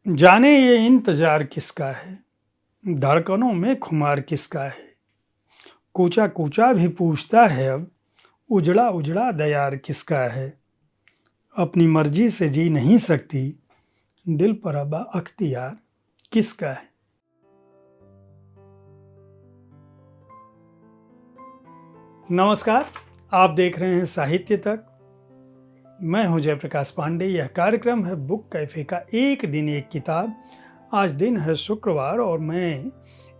जाने ये इंतजार किसका है, धड़कनों में खुमार किसका है। कूचा कूचा भी पूछता है अब, उजड़ा उजड़ा दयार किसका है। अपनी मर्जी से जी नहीं सकती, दिल पर अब अख्तियार किसका है। नमस्कार, आप देख रहे हैं साहित्य तक। मैं हूं जयप्रकाश पांडे। यह कार्यक्रम है बुक कैफे का एक दिन एक किताब। आज दिन है शुक्रवार और मैं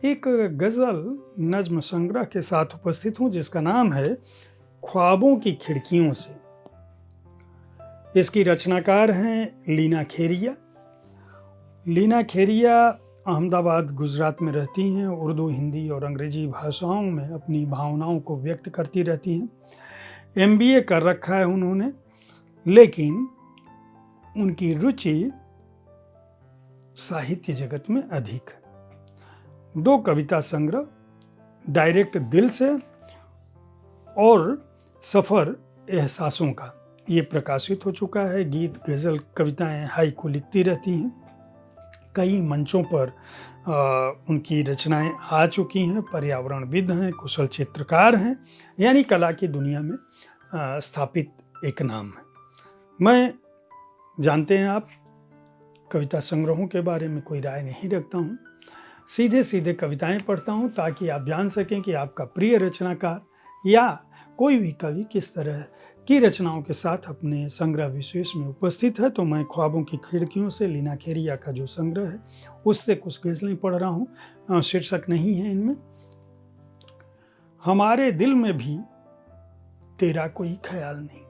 एक गज़ल नज्म संग्रह के साथ उपस्थित हूं जिसका नाम है ख्वाबों की खिड़कियों से। इसकी रचनाकार हैं लीना खेरिया। लीना खेरिया अहमदाबाद गुजरात में रहती हैं। उर्दू, हिंदी और अंग्रेजी भाषाओं में अपनी भावनाओं को व्यक्त करती रहती हैं। MBA कर रखा है उन्होंने, लेकिन उनकी रुचि साहित्य जगत में अधिक है। 2 कविता संग्रह, डायरेक्ट दिल से और सफ़र एहसासों का, ये प्रकाशित हो चुका है। गीत, गज़ल, कविताएं, हाइकू लिखती रहती हैं। कई मंचों पर उनकी रचनाएं आ चुकी हैं। पर्यावरणविद हैं, कुशल चित्रकार हैं, यानी कला की दुनिया में स्थापित एक नाम है। मैं, जानते हैं आप, कविता संग्रहों के बारे में कोई राय नहीं रखता हूँ। सीधे सीधे कविताएं पढ़ता हूँ ताकि आप जान सकें कि आपका प्रिय रचनाकार या कोई भी कवि किस तरह की रचनाओं के साथ अपने संग्रह विशेष में उपस्थित है। तो मैं ख्वाबों की खिड़कियों से लीना खेरिया का जो संग्रह है उससे कुछ गज़लें पढ़ रहा हूँ। शीर्षक नहीं है इनमें। हमारे दिल में भी तेरा कोई ख्याल नहीं,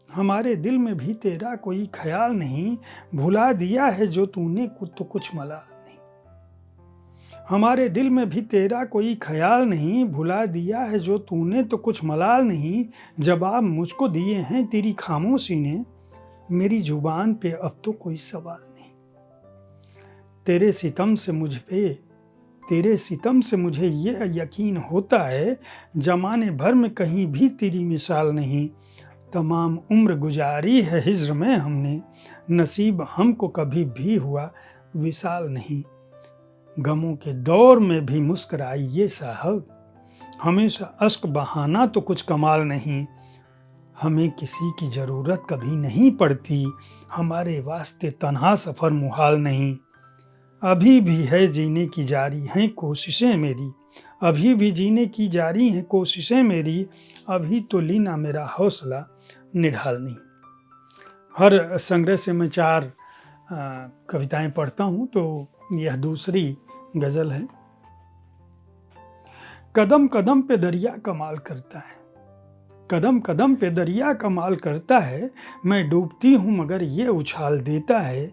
हमारे दिल में भी तेरा कोई ख्याल नहीं, भुला दिया है जो तूने तो कुछ मलाल नहीं। हमारे दिल में भी तेरा कोई ख्याल नहीं, भुला दिया है जो तूने तो कुछ मलाल नहीं। जवाब मुझको दिए हैं तेरी खामोशी ने, मेरी जुबान पे अब तो कोई सवाल नहीं। तेरे सितम से मुझे ये यकीन होता है, जमाने भर में कहीं भी तेरी मिसाल नहीं। तमाम उम्र गुजारी है हिज्र में हमने, नसीब हमको कभी भी हुआ विशाल नहीं। गमों के दौर में भी मुस्कुराइए साहब, हमेशा अश्क बहाना तो कुछ कमाल नहीं। हमें किसी की ज़रूरत कभी नहीं पड़ती, हमारे वास्ते तन्हा सफ़र मुहाल नहीं। अभी भी है जीने की जारी हैं कोशिशें मेरी, अभी भी जीने की जारी हैं कोशिशें मेरी। अभी तो लीना मेरा हौसला निढाल नहीं। हर संग्रह से मैं 4 कविताएं पढ़ता हूँ, तो यह दूसरी गज़ल है। कदम कदम पे दरिया कमाल करता है, कदम कदम पे दरिया कमाल करता है। मैं डूबती हूँ मगर ये उछाल देता है।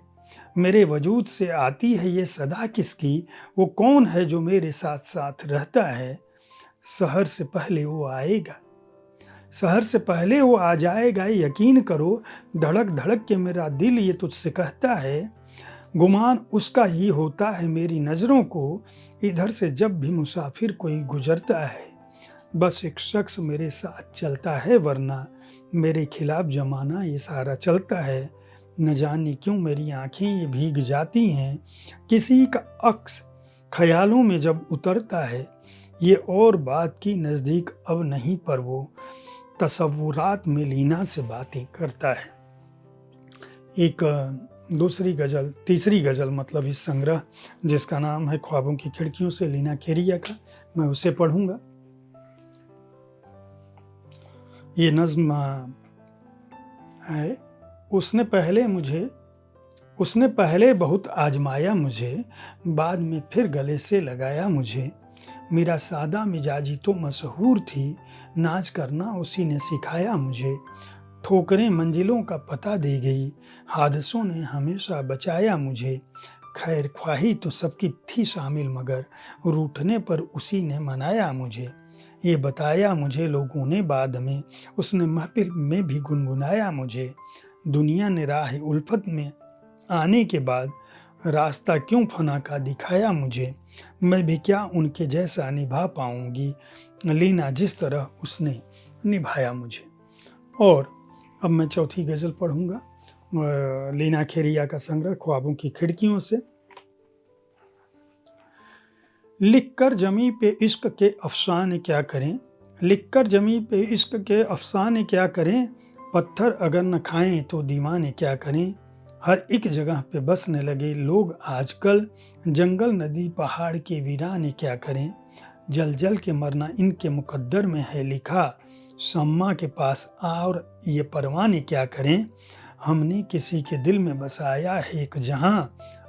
मेरे वजूद से आती है ये सदा किसकी, वो कौन है जो मेरे साथ साथ रहता है। शहर से पहले वो आएगा, शहर से पहले वो आ जाएगा, यकीन करो। धड़क धड़क के मेरा दिल ये तुझसे कहता है। गुमान उसका ही होता है मेरी नज़रों को, इधर से जब भी मुसाफिर कोई गुजरता है। बस एक शख्स मेरे साथ चलता है, वरना मेरे खिलाफ जमाना ये सारा चलता है। न जाने क्यों मेरी आंखें ये भीग जाती हैं, किसी का अक्स ख्यालों में जब उतरता है। ये और बात की नज़दीक अब नहीं, पर वो तसव्वुरात में लीना से बातें करता है। एक दूसरी गज़ल, तीसरी गज़ल मतलब इस संग्रह, जिसका नाम है ख्वाबों की खिड़कियों से, लीना खेरिया का, मैं उसे पढ़ूंगा। ये नज़्म है। उसने पहले बहुत आजमाया मुझे, बाद में फिर गले से लगाया मुझे। मेरा सादा मिजाजी तो मशहूर थी, नाच करना उसी ने सिखाया मुझे। ठोकरें मंजिलों का पता दे गई, हादसों ने हमेशा बचाया मुझे। खैर ख्वाही तो सबकी थी शामिल, मगर रूठने पर उसी ने मनाया मुझे। ये बताया मुझे लोगों ने बाद में, उसने महफिल में भी गुनगुनाया मुझे। दुनिया ने राह उल्फत में आने के बाद रास्ता क्यों फना का दिखाया मुझे। मैं भी क्या उनके जैसा निभा पाऊंगी, लीना जिस तरह उसने निभाया मुझे। और अब मैं चौथी गज़ल पढ़ूंगा। लीना खेरिया का संग्रह ख्वाबों की खिड़कियों से। लिखकर जमी पे इश्क के अफसाने क्या करें, लिखकर जमी पे इश्क के अफसाने क्या करें, पत्थर अगर न खाएं तो दीवाने क्या करें। हर एक जगह पे बसने लगे लोग आजकल, जंगल नदी पहाड़ के वीराने क्या करें। जल जल के मरना इनके मुकद्दर में है लिखा, सम्मा के पास और ये परवाने क्या करें। हमने किसी के दिल में बसाया है एक जहां,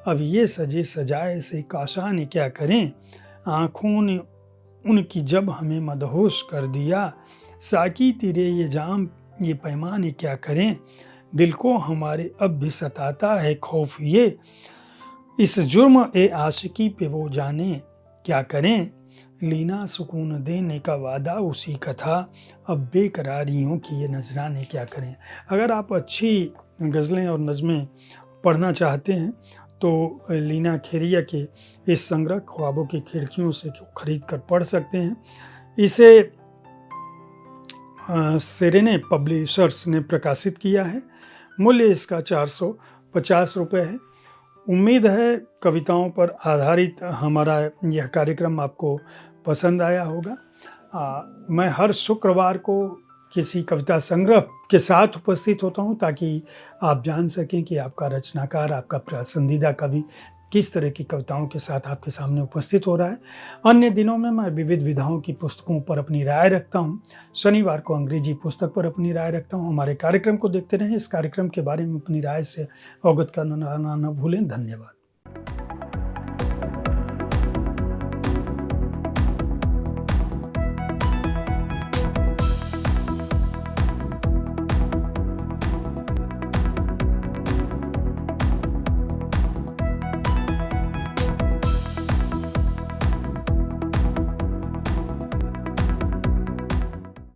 अब ये सजे सजाए से काशाने क्या करें। आँखों ने उनकी जब हमें मदहोश कर दिया, साकी तेरे ये जाम ये पैमाने क्या करें। दिल को हमारे अब भी सताता है खौफ ये, इस जुर्म ए आशिकी पे वो जाने क्या करें। लीना सुकून देने का वादा उसी का था, अब बेकरारियों की ये नजराने क्या करें। अगर आप अच्छी गज़लें और नज़में पढ़ना चाहते हैं तो लीना खेरिया के इस संग्रह ख्वाबों की खिड़कियों से खरीद कर पढ़ सकते हैं। इसे सेरेने पब्लिशर्स ने प्रकाशित किया है। मूल्य इसका 450 रुपये है। उम्मीद है कविताओं पर आधारित हमारा यह कार्यक्रम आपको पसंद आया होगा। मैं हर शुक्रवार को किसी कविता संग्रह के साथ उपस्थित होता हूं ताकि आप जान सकें कि आपका रचनाकार, आपका पसंदीदा कवि किस तरह की कविताओं के साथ आपके सामने उपस्थित हो रहा है। अन्य दिनों में मैं विविध विधाओं की पुस्तकों पर अपनी राय रखता हूं। शनिवार को अंग्रेजी पुस्तक पर अपनी राय रखता हूं। हमारे कार्यक्रम को देखते रहें। इस कार्यक्रम के बारे में अपनी राय से अवगत करना न भूलें। धन्यवाद।